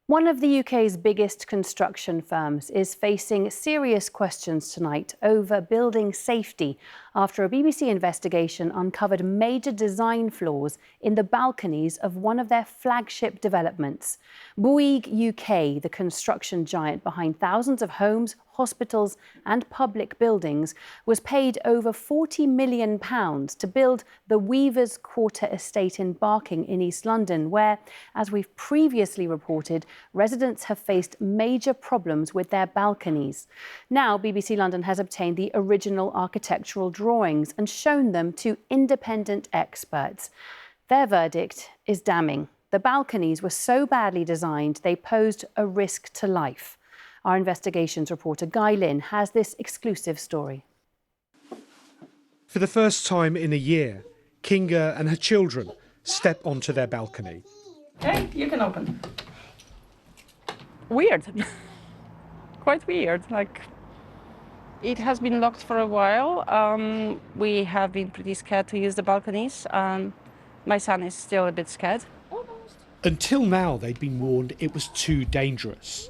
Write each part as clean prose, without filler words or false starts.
One of the UK's biggest construction firms is facing serious questions tonight over building safety after a BBC investigation uncovered major design flaws in the balconies of one of their flagship developments. Bouygues UK, the construction giant behind thousands of homes, hospitals and public buildings, was paid over £40 million to build the Weavers' Quarter estate in Barking in East London, where, as we've previously reported, residents have faced major problems with their balconies. Now, BBC London has obtained the original architectural drawings and shown them to independent experts. Their verdict is damning. The balconies were so badly designed they posed a risk to life. Our investigations reporter Guy Lynn has this exclusive story. For the first time in a year, Kinga and her children step onto their balcony. Okay, you can open. Weird. Quite weird. It has been locked for a while. We have been pretty scared to use the balconies. My son is still a bit scared. Until now, they'd been warned it was too dangerous.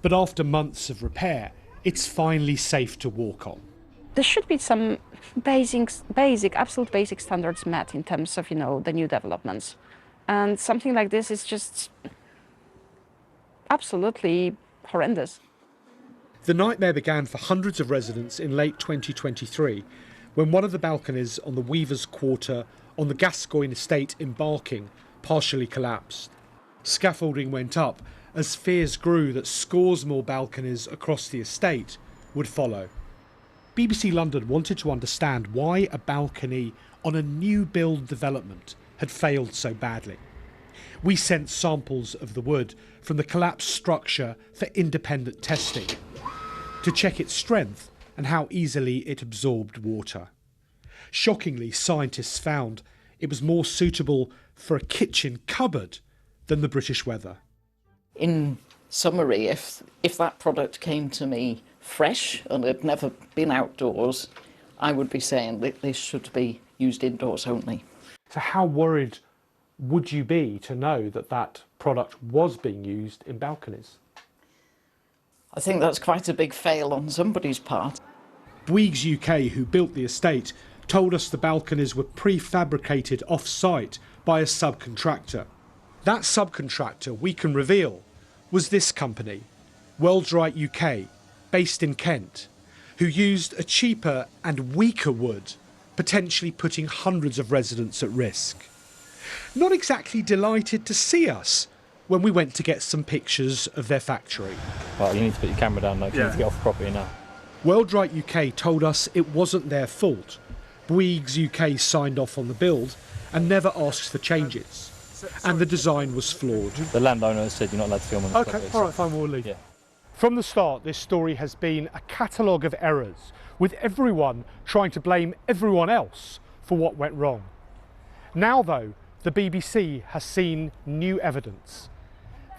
But after months of repair, it's finally safe to walk on. There should be some absolute basic standards met in terms of, the new developments. And something like this is just absolutely horrendous. The nightmare began for hundreds of residents in late 2023 when one of the balconies on the Weavers' Quarter on the Gascoigne estate in Barking partially collapsed. Scaffolding went up as fears grew that scores more balconies across the estate would follow. BBC London wanted to understand why a balcony on a new build development had failed so badly. We sent samples of the wood from the collapsed structure for independent testing to check its strength and how easily it absorbed water. Shockingly, scientists found it was more suitable for a kitchen cupboard than the British weather. In summary, if that product came to me fresh and had never been outdoors, I would be saying that this should be used indoors only. So how worried would you be to know that that product was being used in balconies? I think that's quite a big fail on somebody's part. Bouygues UK, who built the estate, told us the balconies were prefabricated off-site by a subcontractor. That subcontractor, we can reveal, was this company, Weldrite UK, based in Kent, who used a cheaper and weaker wood, potentially putting hundreds of residents at risk. Not exactly delighted to see us when we went to get some pictures of their factory. Well, you need to put your camera down, though, 'cause you need to get off the property now. Weldrite UK told us it wasn't their fault. Bouygues UK signed off on the build and never asked for changes. And the design was flawed. The landowner said you're not allowed to film on the property. OK, all right, fine, we'll leave. Yeah. From the start, this story has been a catalogue of errors, with everyone trying to blame everyone else for what went wrong. Now, though, the BBC has seen new evidence.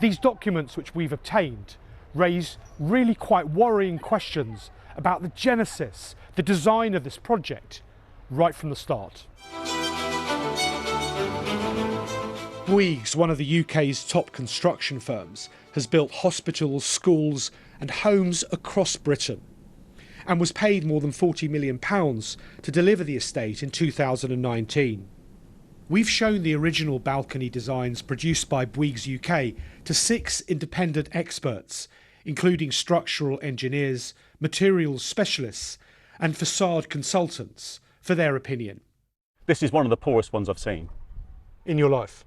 These documents which we've obtained raise really quite worrying questions about the genesis, the design of this project, right from the start. Bouygues, one of the UK's top construction firms, has built hospitals, schools and homes across Britain and was paid more than £40 million to deliver the estate in 2019. We've shown the original balcony designs produced by Bouygues UK to 6 independent experts, including structural engineers, materials specialists and facade consultants, for their opinion. This is one of the poorest ones I've seen. In your life?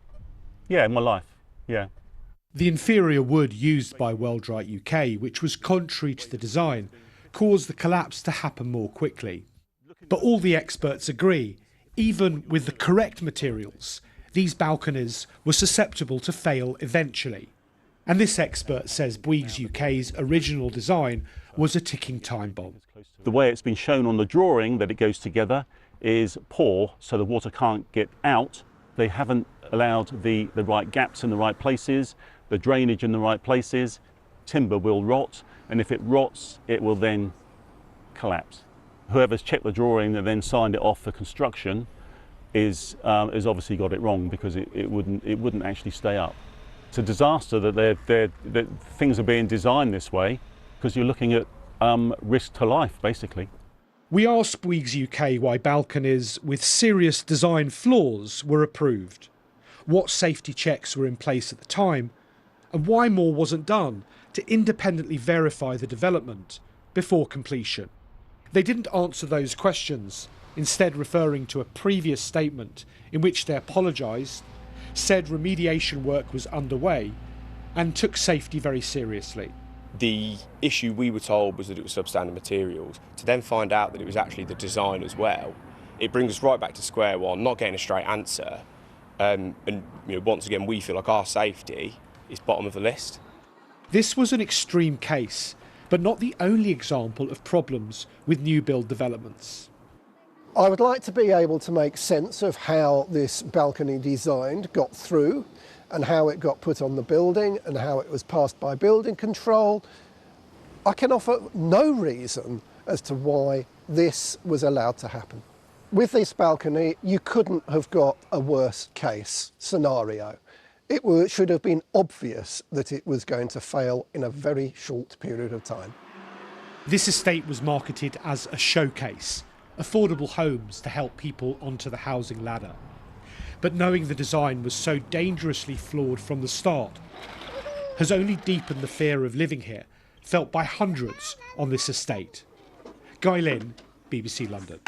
Yeah, in my life, yeah. The inferior wood used by Weldrite UK, which was contrary to the design, caused the collapse to happen more quickly. But all the experts agree, even with the correct materials, these balconies were susceptible to fail eventually. And this expert says Bouygues UK's original design was a ticking time bomb. The way it's been shown on the drawing that it goes together is poor, so the water can't get out. They haven't allowed the right gaps in the right places, the drainage in the right places. Timber will rot, and if it rots, it will then collapse. Whoever's checked the drawing and then signed it off for construction is obviously got it wrong, because it wouldn't actually stay up. It's a disaster that things are being designed this way, because you're looking at risk to life, basically. We asked Bouygues UK why balconies with serious design flaws were approved, what safety checks were in place at the time, and why more wasn't done to independently verify the development before completion. They didn't answer those questions, instead referring to a previous statement in which they apologised, said remediation work was underway, and took safety very seriously. The issue we were told was that it was substandard materials. To then find out that it was actually the design as well, it brings us right back to square one, not getting a straight answer. And once again, we feel like our safety is bottom of the list. This was an extreme case, but not the only example of problems with new build developments. I would like to be able to make sense of how this balcony design got through and how it got put on the building and how it was passed by building control. I can offer no reason as to why this was allowed to happen. With this balcony, you couldn't have got a worst case scenario. It should have been obvious that it was going to fail in a very short period of time. This estate was marketed as a showcase, affordable homes to help people onto the housing ladder. But knowing the design was so dangerously flawed from the start has only deepened the fear of living here, felt by hundreds on this estate. Guy Lynn, BBC London.